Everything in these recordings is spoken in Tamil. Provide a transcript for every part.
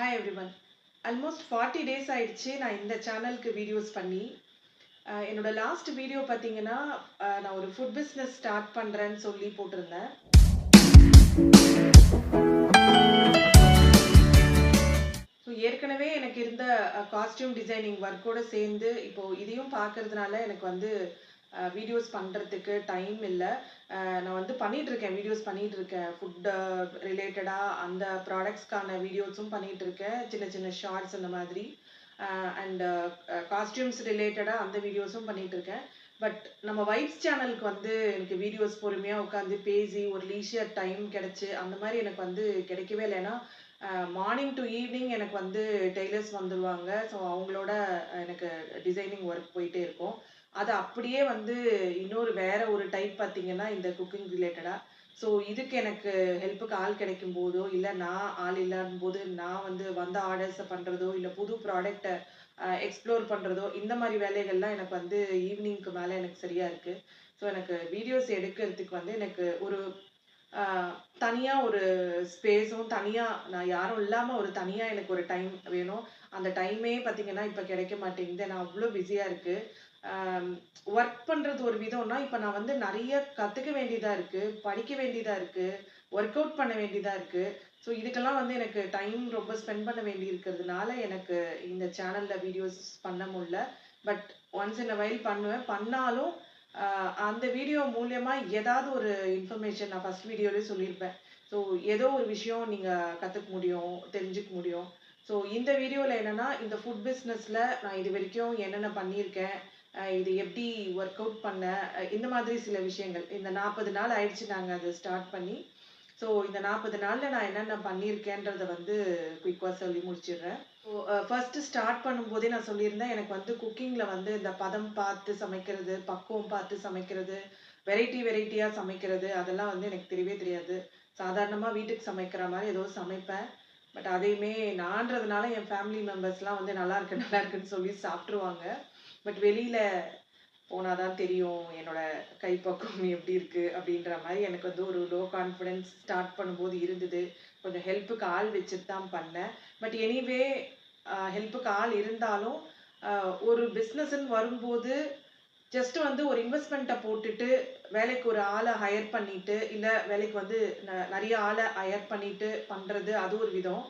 Hi everyone. ஆல்மோஸ்ட் 40 டேஸ் ஆயிடுச்சு நான் இந்த சேனலுக்கு வீடியோஸ் பண்ணி. என்னோட லாஸ்ட் வீடியோ பார்த்தீங்கன்னா, நான் ஒரு ஃபுட் பிஸ்னஸ் ஸ்டார்ட் பண்ணுறேன்னு சொல்லி போட்டிருந்தேன். ஸோ ஏற்கனவே எனக்கு இருந்த காஸ்டியூம் டிசைனிங் ஒர்க்கோட சேர்ந்து இப்போ இதையும் பார்க்கறதுனால எனக்கு வந்து வீடியோஸ் பண்ணுறதுக்கு டைம் இல்லை. நான் வந்து பண்ணிகிட்ருக்கேன், வீடியோஸ் பண்ணிகிட்ருக்கேன். ஃபுட்டு ரிலேட்டடாக அந்த ப்ராடக்ட்ஸ்க்கான வீடியோஸும் பண்ணிகிட்ருக்கேன், சின்ன சின்ன ஷார்ட்ஸ் அந்த மாதிரி. அண்டு காஸ்டியூம்ஸ் ரிலேட்டடாக அந்த வீடியோஸும் பண்ணிகிட்ருக்கேன். பட் நம்ம வைப்ஸ் சேனலுக்கு வந்து எனக்கு வீடியோஸ் பொறுமையாக உட்காந்து பேசி ஒரு லீஷியர் டைம் கிடச்சி அந்த மாதிரி எனக்கு வந்து கிடைக்கவே இல்லை. ஏன்னா மார்னிங் டு ஈவினிங் எனக்கு வந்து டெய்லர்ஸ் வந்துடுவாங்க. ஸோ அவங்களோட எனக்கு டிசைனிங் ஒர்க் போயிட்டே இருக்கும். அது அப்படியே வந்து இன்னொரு வேற ஒரு டைப் பார்த்தீங்கன்னா, இந்த குக்கிங் ரிலேட்டடா. ஸோ இதுக்கு எனக்கு ஹெல்ப்புக்கு ஆள் கிடைக்கும் போதோ, இல்ல நான் ஆள் இல்லாதபோது நான் வந்து வந்த ஆர்டர்ஸ பண்றதோ, இல்ல புது ப்ராடக்ட்ட எக்ஸ்ப்ளோர் பண்றதோ, இந்த மாரி வேலைகள்லாம் எனக்கு வந்து ஈவினிங்க்கு மேல எனக்கு சரியா இருக்கு. ஸோ எனக்கு வீடியோஸ் எடுக்கிறதுக்கு வந்து எனக்கு ஒரு அ தனியா ஒரு ஸ்பேஸும், தனியா நான் யாரும் இல்லாம ஒரு தனியா எனக்கு ஒரு டைம் வேணும். அந்த டைமே பார்த்தீங்கன்னா, இப்ப கிடைக்க மாட்டேங்குது. நான் அவ்ளோ பிஸியா இருக்கு. ஒர்க் பண்றது ஒரு விதம்னா, இப்ப நான் வந்து நெறைய கத்துக்க வேண்டியதா இருக்கு, படிக்க வேண்டியதா இருக்கு, ஒர்க் அவுட் பண்ண வேண்டியதா இருக்கு. ஸோ இதுக்கெல்லாம் வந்து எனக்கு டைம் ரொம்ப ஸ்பெண்ட் பண்ண வேண்டி இருக்கிறதுனால, எனக்கு இந்த சேனல்ல வீடியோஸ் பண்ண முடில. But once in a while பண்ணுவேன். பண்ணாலும் அந்த வீடியோ மூலியமா ஏதாவது ஒரு இன்ஃபர்மேஷன் நான் ஃபர்ஸ்ட் வீடியோலயே சொல்லியிருப்பேன். ஸோ ஏதோ ஒரு விஷயம் நீங்க கத்துக்க முடியும், தெரிஞ்சுக்க முடியும். ஸோ இந்த வீடியோல என்னன்னா, இந்த ஃபுட் பிசினஸ்ல நான் இதுவரைக்கும் என்னென்ன பண்ணியிருக்கேன், இது எப்படி ஒர்க் அவுட் பண்ணேன், இந்த மாதிரி சில விஷயங்கள். இந்த 40 நாள் ஆயிடுச்சு நாங்க அத ஸ்டார்ட் பண்ணி. ஸோ இந்த 40 நாள்ல நான் என்னென்ன பண்ணியிருக்கேன்றத வந்து குயிக்கா சொல்லி முடிச்சிடுறேன். ஸோ ஃபர்ஸ்ட்டு ஸ்டார்ட் பண்ணும்போதே நான் சொல்லியிருந்தேன், எனக்கு வந்து குக்கிங்ல வந்து இந்த பதம் பார்த்து சமைக்கிறது, பக்குவம் பார்த்து சமைக்கிறது, வெரைட்டியா சமைக்கிறது அதெல்லாம் வந்து எனக்கு தெரியவே தெரியாது. சாதாரணமா வீட்டுக்கு சமைக்கிற மாரி ஏதோ சமைப்பேன். பட் அதையுமே நான்றதுனால என் ஃபேமிலி மெம்பர்ஸ்லாம் வந்து நல்லா இருக்கு, நல்லா இருக்குன்னு சொல்லி சாப்ட்டுருவாங்க. பட் வெளியில போனா தான் தெரியும் என்னோட கைப்பக்குவம் எப்படி இருக்கு அப்படின்ற மாரி எனக்கு வந்து ஒரு லோ கான்ஃபிடன்ஸ் ஸ்டார்ட் பண்ணும்போது இருந்தது. கொஞ்சம் ஹெல்ப்புக்கு ஆள் வச்சுட்டு தான் பண்ணேன். பட் எனிவே ஹெல்ப்புக்கு ஆள் இருந்தாலும் ஒரு பிஸ்னஸ்ன்னு வரும்போது ஜஸ்ட் வந்து ஒரு இன்வெஸ்ட்மெண்ட்ட போட்டுட்டு வேலைக்கு ஒரு ஆள ஹையர் பண்ணிட்டு, இல்ல வேலைக்கு வந்து நெறைய ஆள ஹையர் பண்ணிட்டு பண்றது அது ஒரு விதம்.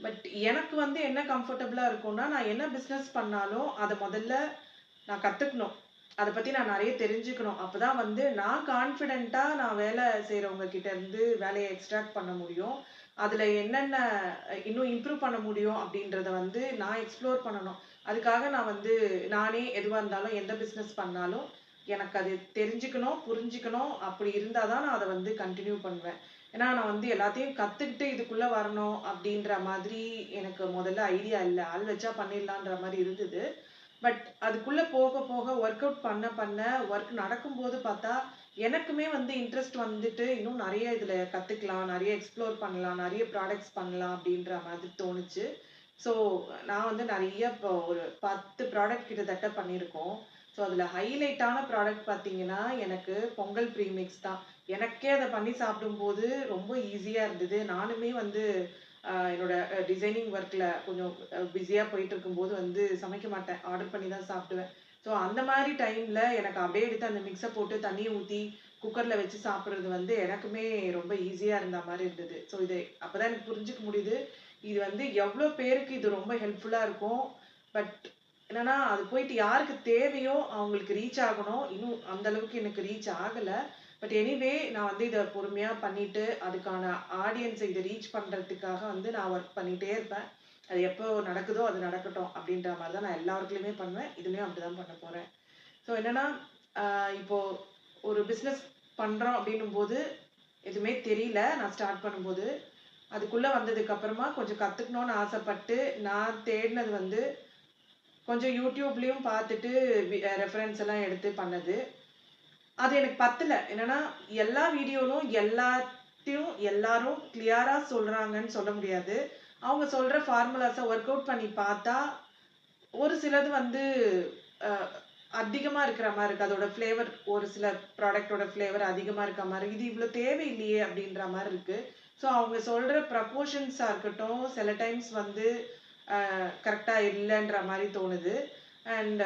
பட் எனக்கு வந்து என்ன கம்ஃபர்டபுளா இருக்கும்னா, நான் என்ன பிசினஸ் பண்ணாலும் அத முதல்ல நான் கத்துக்கணும். அத பத்தி நான் நெறைய தெரிஞ்சுக்கணும். அப்பதான் வந்து நான் கான்ஃபிடென்ட்டா நான் வேலை செய்றவங்க கிட்ட இருந்து வேலைய எக்ஸ்ட்ராக்ட் பண்ண முடியும். அதுல என்னென்ன இன்னும் இம்ப்ரூவ் பண்ண முடியும் அப்படின்றத வந்து நான் எக்ஸ்ப்ளோர் பண்ணணும். அதுக்காக நான் வந்து நானே எதுவா இருந்தாலும் எந்த பிசினஸ் பண்ணாலும் எனக்கு அது தெரிஞ்சுக்கணும், புரிஞ்சுக்கணும். அப்படி இருந்தா தான் நான் அத வந்து கன்டின்யூ பண்ணுவேன். ஏன்னா நான் வந்து எல்லாத்தையும் கத்துக்கிட்டு இதுக்குள்ள வரணும் அப்படின்ற மாதிரி எனக்கு முதல்ல ஐடியா இல்ல. ஆள் வச்சா பண்ணிடலான்ற மாரி இருந்தது. பட் அதுக்குள்ள போக போக ஒர்க் அவுட் பண்ண ஒர்க் நடக்கும்போது பார்த்தா, எனக்குமே வந்து இன்ட்ரெஸ்ட் வந்துட்டு இன்னும் நெறைய இதுல கத்துக்கலாம், நெறைய எக்ஸ்ப்ளோர் பண்ணலாம், நெறைய ப்ராடக்ட்ஸ் பண்ணலாம் அப்படின்ற மாதிரி தோணுச்சு. ஸோ நான் வந்து நெறைய இப்போ ஒரு 10 ப்ராடக்ட் கிட்டத்தட்ட பண்ணியிருக்கோம். ஸோ அதுல ஹைலைட்டான ப்ராடக்ட் பார்த்தீங்கன்னா, எனக்கு பொங்கல் ப்ரீமிக்ஸ் தான். எனக்கே அத பண்ணி சாப்பிடும்போது ரொம்ப ஈஸியா இருந்தது. நானுமே வந்து என்னோட டிசைனிங் ஒர்க்ல கொஞ்சம் பிஸியா போயிட்டு இருக்கும்போது வந்து சமைக்க மாட்டேன். ஆர்டர் பண்ணி தான் சாப்பிடுவேன். ஸோ அந்த மாரி டைம்ல எனக்கு அப்படியே எடுத்து அந்த மிக்ஸ போட்டு தண்ணிய ஊத்தி குக்கர்ல வச்சு சாப்பிடுறது வந்து எனக்குமே ரொம்ப ஈஸியா இருந்த மாரி இருந்தது. ஸோ இது அப்பதான் எனக்கு புரிஞ்சுக்க முடியுது. இது வந்து எவ்ளோ பேருக்கு இது ரொம்ப ஹெல்ப்ஃபுல்லா இருக்கும். பட் என்னன்னா, அது போயிட்டு யாருக்கு தேவையோ அவங்களுக்கு ரீச் ஆகணும். இன்னும் அந்த அளவுக்கு எனக்கு ரீச் ஆகல. பட் எனிவே நான் வந்து இத பொறுமையா பண்ணிட்டு, அதுக்கான ஆடியன்ஸ இத ரீச் பண்றதுக்காக வந்து நான் ஒர்க் பண்ணிட்டே இருப்பேன். அது எப்போ நடக்குதோ அது நடக்கட்டும் அப்படின்ற மாரி தான் நான் எல்லா ஒர்க்லயுமே பண்ணுவேன். இதுலயும் அப்படிதான் பண்ண போறேன். ஸோ என்னன்னா, அ இப்போ ஒரு பிசினஸ் பண்றோம் அப்படின்னும்போது, எதுவுமே தெரியல நான் ஸ்டார்ட் பண்ணும்போது. அதுக்குள்ள வந்ததுக்கு அப்புறமா கொஞ்சம் கத்துக்கணும்னு ஆசைப்பட்டு, நான் தேடினது வந்து கொஞ்சம் YouTubeலயும் பார்த்துட்டு ரெஃபரன்ஸ் எல்லாம் எடுத்து பண்ணது. அது எனக்கு பத்தல. என்னன்னா, எல்லா வீடியோலும் எல்லாத்தையும் எல்லாரும் கிளியரா சொல்றாங்கன்னு சொல்ல முடியாது. அவங்க சொல்ற ஃபார்முலாஸ ஒர்க் அவுட் பண்ணி பார்த்தா, ஒரு சிலது வந்து அ அதிகமா இருக்கிற மாரி இருக்கு. அதோட ஃப்ளேவர் ஒரு சில ப்ராடக்ட்டோட ஃப்ளேவர் அதிகமா இருக்க மாரி, இது இவ்ளோ தேவையில்லையே அப்படின்ற மாரி இருக்கு. ஸோ அவங்க சொல்ற ப்ரப்போர்ஷன்ஸா இருக்கட்டும், சில டைம்ஸ் வந்து கரெக்ட்டா இல்லன்ற மாரி தோணுது. அண்ட்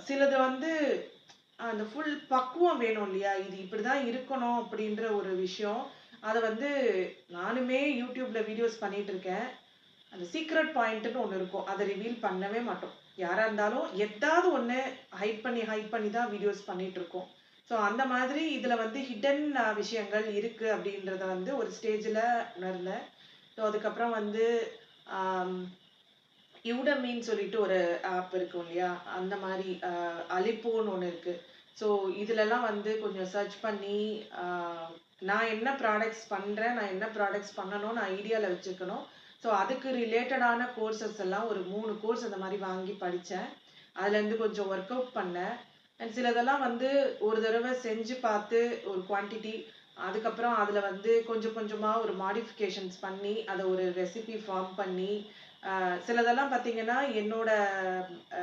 சிலது வந்து அந்த ஃபுல் பக்குவம் வேணும் இல்லையா? இது இப்படிதான் இருக்கணும் அப்படின்ற ஒரு விஷயம். அத வந்து நானுமே YouTubeல வீடியோஸ் பண்ணிட்டு இருக்கேன். அந்த சீக்ரெட் பாயிண்ட்ன்னு ஒண்ணு இருக்கும். அத ரிவீல் பண்ணவே மாட்டோம். யாரா இருந்தாலும் எதாவது ஒண்ணு ஹைட் பண்ணி தான் வீடியோஸ் பண்ணிட்டு இருக்கோம். ஸோ அந்த மாதிரி இதுல வந்து ஹிடன் விஷயங்கள் இருக்கு அப்படின்றத வந்து ஒரு ஸ்டேஜ்ல உணர்ந்தேன். ஸோ அதுக்கப்புறம் வந்து ஆம் யூடமின்னு சொல்லிட்டு ஒரு ஆப் இருக்கும் இல்லையா? அந்த மாரி அலிப்போன்னு ஒண்ணு இருக்கு. ஸோ இதுலலாம் வந்து கொஞ்சம் சர்ச் பண்ணி அ நான் என்ன ப்ராடக்ட்ஸ் பண்றேன், நான் என்ன ப்ராடக்ட்ஸ் பண்ணணும்னு ஐடியால வச்சுக்கணும். ஸோ அதுக்கு ரிலேட்டடான கோர்சஸ் எல்லாம் ஒரு 3 கோர்ஸ் அந்த மாரி வாங்கி படிச்சேன். அதுலேருந்து கொஞ்சம் ஒர்க் அவுட் பண்ணேன். அண்ட் சிலதெல்லாம் வந்து ஒரு தடவ செஞ்சு பார்த்து ஒரு குவான்டிட்டி, அதுக்கப்புறம் அதுல வந்து கொஞ்சம் கொஞ்சமா ஒரு மாடிஃபிகேஷன்ஸ் பண்ணி, அத ஒரு ரெசிபி ஃபார்ம் பண்ணி, சிலதெல்லாம் பார்த்தீங்கன்னா, என்னோட அ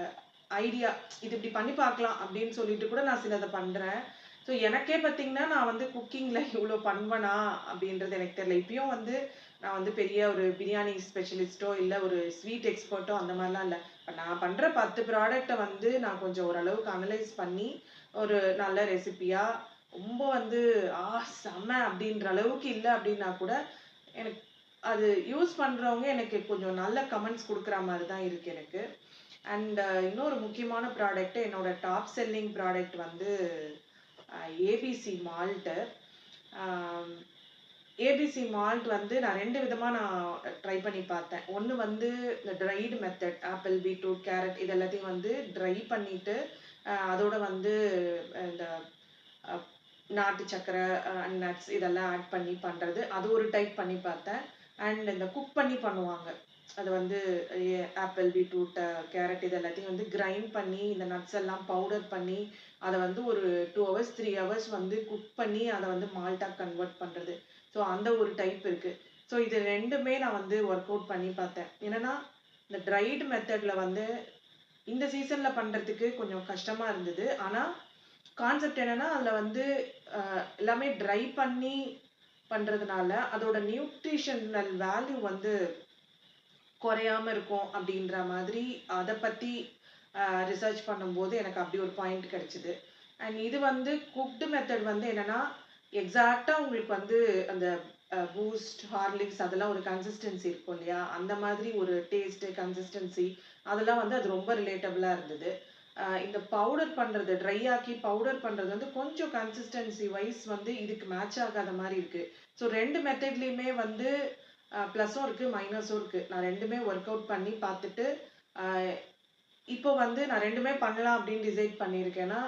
ஐடியா இது இப்படி பண்ணி பார்க்கலாம் அப்படின்னு சொல்லிட்டு கூட நான் சிலத பண்றேன். ஸோ எனக்கே பார்த்தீங்கன்னா, நான் வந்து குக்கிங்ல இவ்ளோ பண்ணுவேனா அப்படின்றது எனக்கு தெரியல. இப்பயும் வந்து நான் வந்து பெரிய ஒரு பிரியாணி ஸ்பெஷலிஸ்ட்டோ, இல்ல ஒரு ஸ்வீட் எக்ஸ்பர்ட்டோ அந்த மாரிலாம் இல்ல. இப்ப நான் பண்ற 10 ப்ராடக்ட்ட வந்து நான் கொஞ்சம் ஓரளவுக்கு அனலைஸ் பண்ணி, ஒரு நல்ல ரெசிபியா ரொம்ப வந்து செம்ம அப்படின்ற அளவுக்கு இல்ல அப்படின்னா கூட, எனக்கு அது யூஸ் பண்றவங்க எனக்கு கொஞ்சம் நல்ல கமெண்ட்ஸ் குடுக்குற மாரி தான் இருக்கு எனக்கு. அண்ட் இன்னொரு முக்கியமான ப்ராடக்ட் என்னோட டாப் செல்லிங் ப்ராடக்ட் வந்து ஏபிசி மால்ட்டு. ஆம் ஏபிசி மால்ட் வந்து நான் 2 விதமா நான் ட்ரை பண்ணி பார்த்தேன். ஒண்ணு வந்து இந்த tried method apple, beetroot, carrot இது எல்லாத்தையும் வந்து ட்ரை பண்ணிட்டு, அதோட வந்து இந்த அ நாட்டு சர்க்கரை, நட்ஸ் இதெல்லாம் ஆட் பண்ணி பண்றது. அது ஒரு டைப் பண்ணி பார்த்தேன். அண்ட் இந்த குக் பண்ணி பண்ணுவாங்க. அது வந்து ஆப்பிள், பீட்ரூட், கேரட் இது எல்லாத்தையும் வந்து கிரைண்ட் பண்ணி, இந்த நட்ஸ் எல்லாம் பவுடர் பண்ணி, அத வந்து ஒரு 2 ஹவர்ஸ், 3 ஹவர்ஸ் வந்து குக் பண்ணி, அத வந்து மால்ட்டா கன்வெர்ட் பண்றது. ஸோ அந்த ஒரு டைப் இருக்கு. ஸோ இது 2மே நான் வந்து ஒர்க் அவுட் பண்ணி பார்த்தேன். என்னன்னா, இந்த ட்ரைடு மெத்தட்ல வந்து இந்த சீசன்ல பண்றதுக்கு கொஞ்சம் கஷ்டமா இருந்தது. ஆனா, கான்செப்ட் என்னன்னா, அதுல வந்து எல்லாமே ட்ரை பண்ணி பண்றதுனால, அதோட நியூட்ரிஷனல் வேல்யூ வந்து குறையாம இருக்கும் அப்படின்ற மாதிரி அத பத்தி ரிசர்ச் பண்ணும்போது எனக்கு அப்படி ஒரு பாயிண்ட் கிடைச்சது. அண்ட் இது வந்து குக்டு மெத்தட் வந்து என்னன்னா, எக்ஸாக்ட்டா உங்களுக்கு வந்து அந்த பூஸ்ட், ஹார்லிக்ஸ் அதெல்லாம் ஒரு கன்சிஸ்டன்சி இருக்கும் இல்லையா? அந்த மாதிரி ஒரு டேஸ்ட், கன்சிஸ்டன்சி அதெல்லாம் வந்து அது ரொம்ப ரிலேட்டபிளா இருந்தது. இந்த பவுடர் பண்றது, ட்ரை ஆக்கி பவுடர் பண்றது வந்து கொஞ்சம் கன்சிஸ்டன்சி வைஸ் வந்து இதுக்கு மேட்ச் ஆகாத மாரி இருக்கு. ஸோ 2 மெத்தட்லயுமே வந்து ப்ளஸும் இருக்கு, மைனஸும் இருக்கு. நான் 2மே ஒர்க் அவுட் பண்ணி பார்த்துட்டு, அ இப்போ வந்து நான் 2மே பண்ணலாம் அப்படின்னு டிசைட் பண்ணியிருக்கேன்னா,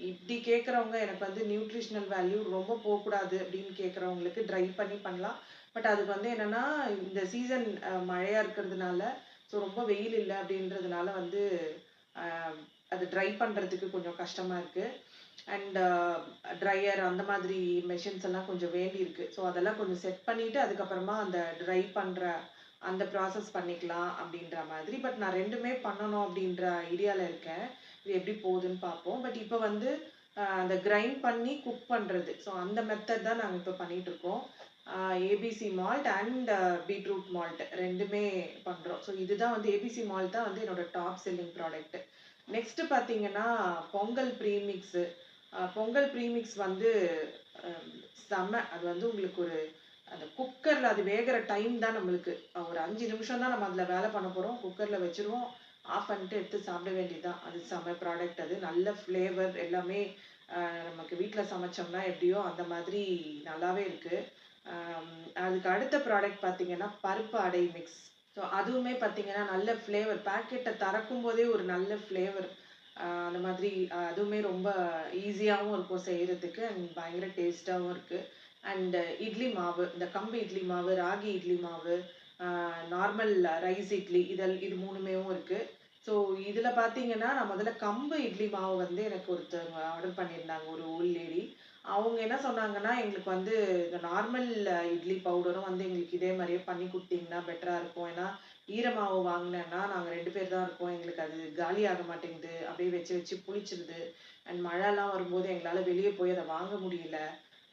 இப்படி கேட்கிறவங்க எனக்கு வந்து நியூட்ரிஷனல் வேல்யூ ரொம்ப போக்கூடாது அப்படின்னு கேட்கிறவங்களுக்கு ட்ரை பண்ணி பண்ணலாம். பட் அதுக்கு வந்து என்னன்னா, இந்த சீசன் மழையா இருக்கிறதுனால, ஸோ ரொம்ப வெயில் இல்ல அப்படின்றதுனால வந்து, அ அது ட்ரை பண்றதுக்கு கொஞ்சம் கஷ்டமா இருக்கு. அண்ட் ட்ரையர் அந்த மாதிரி மெஷின்ஸ் எல்லாம் கொஞ்சம் வேண்டியிருக்கு. ஸோ அதெல்லாம் கொஞ்சம் செட் பண்ணிட்டு, அதுக்கப்புறமா அந்த ட்ரை பண்ற அந்த ப்ராசஸ் பண்ணிக்கலாம் அப்படின்ற மாதிரி. பட் நான் 2மே பண்ணணும் அப்படின்ற ஐடியால இருக்கேன். இது எப்படி போகுதுன்னு பார்ப்போம். பட் இப்ப வந்து அந்த கிரைண்ட் பண்ணி குக் பண்றது. ஸோ அந்த மெத்தட் தான் நாங்க இப்ப பண்ணிட்டு இருக்கோம். ABC malt and beetroot malt 2மே பண்றோம். ஸோ இதுதான் வந்து ஏபிசி மால்ட் தான் வந்து என்னோட டாப் செல்லிங் ப்ராடக்ட். நெக்ஸ்ட் பார்த்தீங்கன்னா, பொங்கல் ப்ரீமிக்ஸு. பொங்கல் ப்ரீமிக்ஸ் வந்து அ செம்ம. அது வந்து உங்களுக்கு ஒரு அந்த குக்கர்ல அது வேகுற டைம் தான் நம்மளுக்கு. ஒரு 5 நிமிஷம் தான் நம்ம அதுல வேலை பண்ண போறோம். குக்கர்ல வச்சுருவோம். ஆஃப் பண்ணிட்டு எடுத்து சாப்பிட வேண்டியது தான். அது செம்ம ப்ராடக்ட் அது. நல்ல ஃப்ளேவர் எல்லாமே நமக்கு வீட்ல சமைச்சோம்னா எப்படியோ அந்த மாதிரி நல்லாவே இருக்கு. அதுக்கு அடுத்த ப்ராடக்ட் பார்த்தீங்கன்னா, பருப்பு அடை மிக்ஸ். ஸோ அதுவுமே பார்த்தீங்கன்னா, நல்ல ஃப்ளேவர் பாக்கெட்ட திறக்கும்போதே ஒரு நல்ல ஃப்ளேவர். அந்த மாதிரி அதுவுமே ரொம்ப ஈஸியாவும் இருக்கும் செய்றதுக்கு அண்ட் பயங்கர டேஸ்ட்டாவும் இருக்கு. அண்ட் இட்லி மாவு, இந்த கம்பு இட்லி மாவு, ராகி இட்லி மாவு, நார்மல் ரைஸ் இட்லி இது 3மேவும் இருக்கு. ஸோ இதுல பார்த்தீங்கன்னா, நான் முதல்ல கம்பு இட்லி மாவு வந்து எனக்கு ஒருத்தவங்க ஆர்டர் பண்ணியிருந்தாங்க ஒரு ஓல்ட் லேடி. அவங்க என்ன சொன்னாங்கன்னா, எங்களுக்கு வந்து இந்த நார்மல் இட்லி பவுடரும் வந்து எங்களுக்கு இதே மாரியே பண்ணி குடுத்தீங்கன்னா பெட்டரா இருக்கும். ஏன்னா, ஈர மாவு வாங்குனேன்னா, நாங்க 2 பேர் தான் இருக்கோம். எங்களுக்கு அது காலி ஆக மாட்டேங்குது. அப்படியே வச்சு வச்சு புளிச்சிருது. அண்ட் மழைலாம் வரும்போது எங்களால வெளிய போய் அத வாங்க முடியல.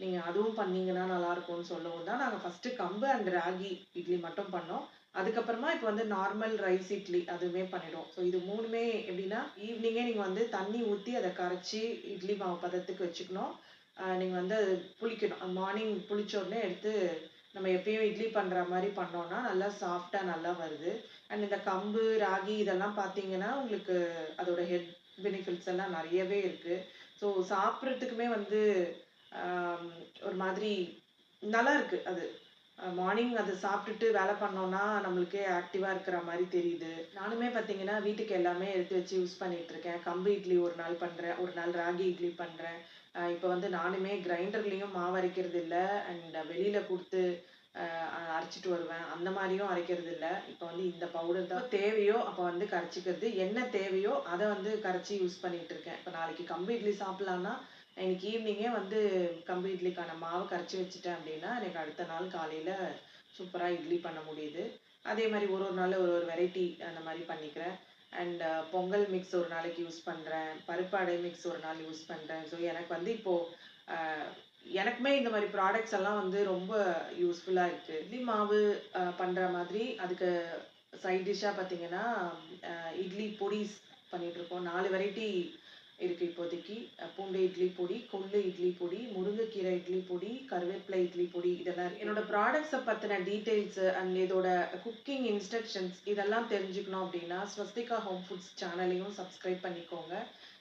நீங்க அதுவும் பண்ணீங்கன்னா நல்லாருக்கும்னு சொல்லவும் தான் நாங்க ஃபர்ஸ்ட்டு கம்பு அண்ட் ராகி இட்லி மட்டும் பண்ணோம். அதுக்கப்புறமா இப்ப வந்து நார்மல் ரைஸ் இட்லி அதுவுமே பண்ணிடுவோம். ஸோ இது 3மே எப்படின்னா, ஈவினிங்கே நீங்க வந்து தண்ணி ஊத்தி அத கரைச்சு இட்லி மாவு பதத்துக்கு வச்சுக்கணும். நீங்க வந்து அது புளிக்கணும். மார்னிங் புளிச்ச உடனே எடுத்து நம்ம எப்பயும் இட்லி பண்ற மாரி பண்ணோம்னா, நல்லா சாஃப்ட்டா நல்லா வருது. அண்ட் இந்த கம்பு, ராகி இதெல்லாம் பார்த்தீங்கன்னா, உங்களுக்கு அதோட பெனிஃபிட்ஸ் எல்லாம் நெறையவே இருக்கு. ஸோ சாப்பிடுறதுக்குமே வந்து ஆம், ஒரு மாதிரி நல்லா இருக்கு அது. மார்னிங் அத சாப்பிட்டுட்டு வேலை பண்ணோம்னா, நம்மளுக்கே ஆக்டிவா இருக்கிற மாரி தெரியுது. நானுமே பார்த்தீங்கன்னா, வீட்டுக்கு எல்லாமே எடுத்து வச்சு யூஸ் பண்ணிட்டு இருக்கேன். கம்பு இட்லி ஒரு நாள் பண்றேன். ஒரு நாள் ராகி இட்லி பண்றேன். இப்ப வந்து நானுமே கிரைண்டர்லயும் மாவு அரைக்கிறது இல்ல. அண்ட் வெளியில குடுத்து அரைச்சுட்டு வருவேன். அந்த மாரியும் அரைக்கிறது இல்ல. இப்ப வந்து இந்த பவுடர் தான் தேவையோ, அப்ப வந்து கரைச்சுக்கிறது. என்ன தேவையோ அத வந்து கரைச்சு யூஸ் பண்ணிட்டு இருக்கேன். இப்ப நாளைக்கு கம்பு இட்லி சாப்பிடலான்னா, இன்னைக்கு ஈவினிங்கே வந்து கம்பு இட்லிக்கான மாவு கரைச்சு வச்சுட்டேன் அப்டின்னா, எனக்கு அடுத்த நாள் காலையில சூப்பரா இட்லி பண்ண முடியுது. அதே மாரி ஒரு ஒரு நாள் ஒரு ஒரு வெரைட்டி அந்த மாரி பண்ணிக்கிறேன். அண்ட் பொங்கல் மிக்ஸ் ஒரு நாளைக்கு யூஸ் பண்றேன். பருப்பு அடை மிக்ஸ் ஒரு நாள் யூஸ் பண்றேன். ஸோ எனக்கு வந்து இப்போ அ எனக்குமே இந்த மாரி ப்ராடக்ட்ஸ் எல்லாம் வந்து ரொம்ப யூஸ்ஃபுல்லா இருக்கு. இட்லி மாவு பண்ற மாதிரி அதுக்கு சைட் டிஷ்ஷா பார்த்தீங்கன்னா, அ இட்லி பொடிஸ் பண்ணிட்டுருக்கோம். 4 வெரைட்டி இருக்கு இப்போதைக்கு. பூண்டு இட்லி பொடி, கொள்ளு இட்லி பொடி, முருங்கைக்கீரை இட்லி பொடி, கருவேப்பிலை இட்லி பொடி இதெல்லாம் இருக்கு. என்னோட ப்ராடக்ட்ஸ பத்தின டீட்டெயில்ஸ் அண்ட் இதோட குக்கிங் இன்ஸ்ட்ரக்ஷன்ஸ் இதெல்லாம் தெரிஞ்சுக்கணும் அப்படின்னா, ஸ்வஸ்திகா ஹோம் ஃபுட்ஸ் சேனலையும் சப்ஸ்கிரைப் பண்ணிக்கோங்க.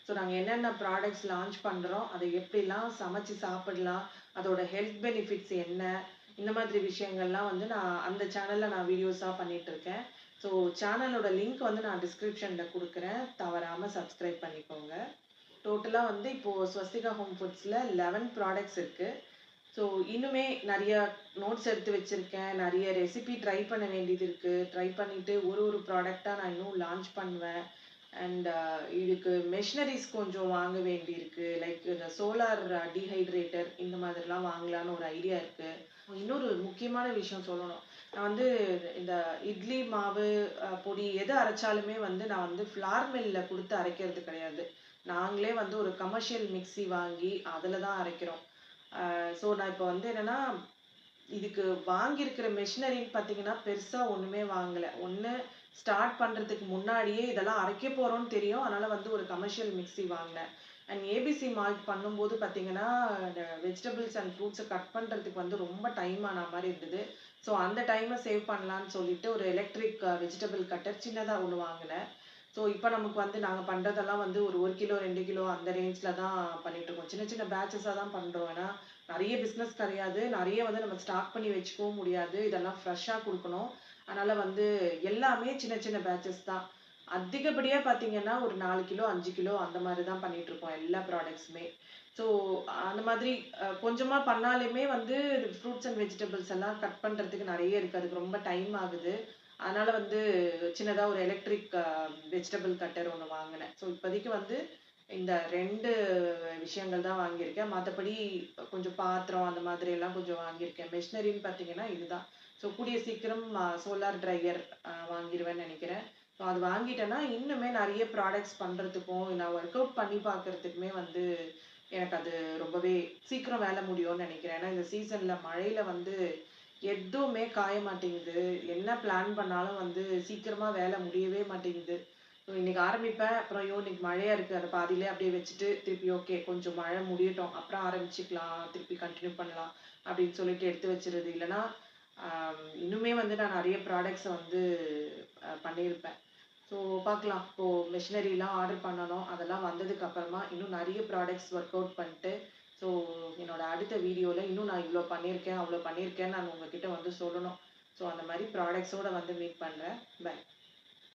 ஸோ நாங்க என்னென்ன ப்ராடக்ட்ஸ் லான்ச் பண்றோம், அதை எப்படிலாம் சமைச்சு சாப்பிடலாம், அதோட ஹெல்த் பெனிஃபிட்ஸ் என்ன, இந்த மாதிரி விஷயங்கள்லாம் வந்து நான் அந்த சேனல்ல நான் வீடியோஸா பண்ணிட்டு இருக்கேன். ஸோ சேனலோட லிங்க் வந்து நான் டிஸ்கிரிப்ஷன்ல குடுக்குறேன். தவறாம சப்ஸ்கிரைப் பண்ணிக்கோங்க. டோட்டலா வந்து இப்போ ஸ்வஸ்திகா ஹோம் ஃபுட்ஸ்ல 11 ப்ராடக்ட்ஸ் இருக்கு. ஸோ இன்னுமே நெறைய நோட்ஸ் எடுத்து வச்சிருக்கேன். நெறைய ரெசிபி ட்ரை பண்ண வேண்டியது இருக்கு. ட்ரை பண்ணிட்டு ஒரு ஒரு ப்ராடக்ட்டா நான் இன்னும் லான்ச் பண்ணுவேன். அண்ட் இதுக்கு மெஷினரீஸ் கொஞ்சம் வாங்க வேண்டியிருக்கு. லைக் இந்த சோலார் டீஹைட்ரேட்டர் இந்த மாதிரிலாம் வாங்கலான்னு ஒரு ஐடியா இருக்கு. இன்னொரு முக்கியமான விஷயம் சொல்லணும். நான் வந்து இந்த இட்லி மாவு, பொடி எது அரைச்சாலுமே வந்து நான் வந்து ஃப்ளார் மில்ல குடுத்து அரைக்கிறது கிடையாது. நாங்களே வந்து ஒரு கமர்ஷியல் மிக்ஸி வாங்கி அதுல தான் அரைக்கிறோம். ஸோ நான் இப்ப வந்து என்னன்னா, இதுக்கு வாங்கியிருக்கிற மெஷினரின்னு பார்த்தீங்கன்னா, பெருசா ஒண்ணுமே வாங்கல. ஒண்ணு ஸ்டார்ட் பண்றதுக்கு முன்னாடியே இதெல்லாம் அரைக்க போறோம்ன்னு தெரியும். அதனால வந்து ஒரு கமர்ஷியல் மிக்ஸி வாங்குனேன். அண்ட் ஏபிசி மால்ட் பண்ணும்போது பார்த்தீங்கன்னா, இந்த வெஜிடபிள்ஸ் அண்ட் ஃப்ரூட்ஸ கட் பண்றதுக்கு வந்து ரொம்ப டைம் ஆன மாரி இருந்தது. ஸோ அந்த டைம சேவ் பண்ணலான்னு சொல்லிட்டு ஒரு எலக்ட்ரிக் வெஜிடபிள் கட்டர் சின்னதா ஒண்ணு வாங்குனேன். ஸோ இப்ப நமக்கு வந்து நாங்க பண்றதெல்லாம் வந்து ஒரு 1 கிலோ, 2 கிலோ அந்த ரேஞ்ச்ல தான் பண்ணிட்டுருக்கோம். சின்ன சின்ன பேட்சஸா தான் பண்றோம். ஏன்னா, நெறைய பிசினஸ் கிடையாது. நெறைய வந்து நம்ம ஸ்டாக் பண்ணி வச்சுக்கவும் முடியாது. இதெல்லாம் ஃப்ரெஷ்ஷா குடுக்கணும். அதனால வந்து எல்லாமே சின்ன சின்ன பேட்சஸ் தான். அதிகப்படியா பார்த்தீங்கன்னா, ஒரு 4 கிலோ, 5 கிலோ அந்த மாரி தான் பண்ணிட்டுருக்கோம் எல்லா ப்ராடக்ட்ஸுமே. ஸோ அந்த மாதிரி கொஞ்சமா பண்ணாலுமே வந்து ஃப்ரூட்ஸ் அண்ட் வெஜிடபிள்ஸ் எல்லாம் கட் பண்றதுக்கு நெறைய இருக்கு. அதுக்கு ரொம்ப டைம் ஆகுது. அதனால வந்து சின்னதா ஒரு எலக்ட்ரிக் வெஜிடபிள் கட்டர் ஒண்ணு வாங்குனேன். ஸோ இப்போதைக்கு வந்து இந்த 2 விஷயங்கள் தான் வாங்கியிருக்கேன். மத்தபடி கொஞ்சம் பாத்திரம் அந்த மாதிரி எல்லாம் கொஞ்சம் வாங்கியிருக்கேன். மெஷினரின்னு பார்த்தீங்கன்னா இதுதான். ஸோ கூடிய சீக்கிரம் சோலார் ட்ரையர் வாங்கிருவேன்னு நெனைக்கிறேன். ஸோ அது வாங்கிட்டேன்னா, இன்னுமே நெறைய ப்ராடக்ட்ஸ் பண்றதுக்கும், நான் ஒர்க் அவுட் பண்ணி பார்க்கறதுக்குமே வந்து எனக்கு அது ரொம்பவே சீக்கிரம் வேலை முடியும்னு நெனைக்கிறேன். ஏன்னா இந்த சீசன்ல மழையில வந்து எதுவுமே காய மாட்டேங்குது. என்ன பிளான் பண்ணாலும் வந்து சீக்கிரமா வேலை முடியவே மாட்டேங்குது. இன்னைக்கு ஆரம்பிப்பேன். அப்புறம் ஐயோ! இன்னைக்கு மழையா இருக்கு. அத பாதியிலே அப்படியே வச்சுட்டு, திருப்பி ஓகே கொஞ்சம் மழை முடியட்டும். அப்புறம் ஆரம்பிச்சுக்கலாம். திருப்பி கன்டின்யூ பண்ணலாம். அப்படின்னு சொல்லிட்டு எடுத்து வச்சுறது. இல்லன்னா, அ இன்னுமே வந்து நான் நெறைய ப்ராடக்ட்ஸ வந்து பண்ணியிருப்பேன். ஸோ பார்க்கலாம். இப்போ மெஷினரிலாம் ஆர்டர் பண்ணணும். அதெல்லாம் வந்ததுக்கு அப்புறமா இன்னும் நெறைய ப்ராடக்ட்ஸ் ஒர்க் அவுட் பண்ணிட்டு, ஸோ என்னோட அடுத்த வீடியோல இன்னும் நான் இவ்ளோ பண்ணியிருக்கேன், அவ்ளோ பண்ணியிருக்கேன்னு நான் உங்ககிட்ட வந்து சொல்லணும். ஸோ அந்த மாரி ப்ராடக்ட்ஸோட வந்து மீட் பண்றேன். பை.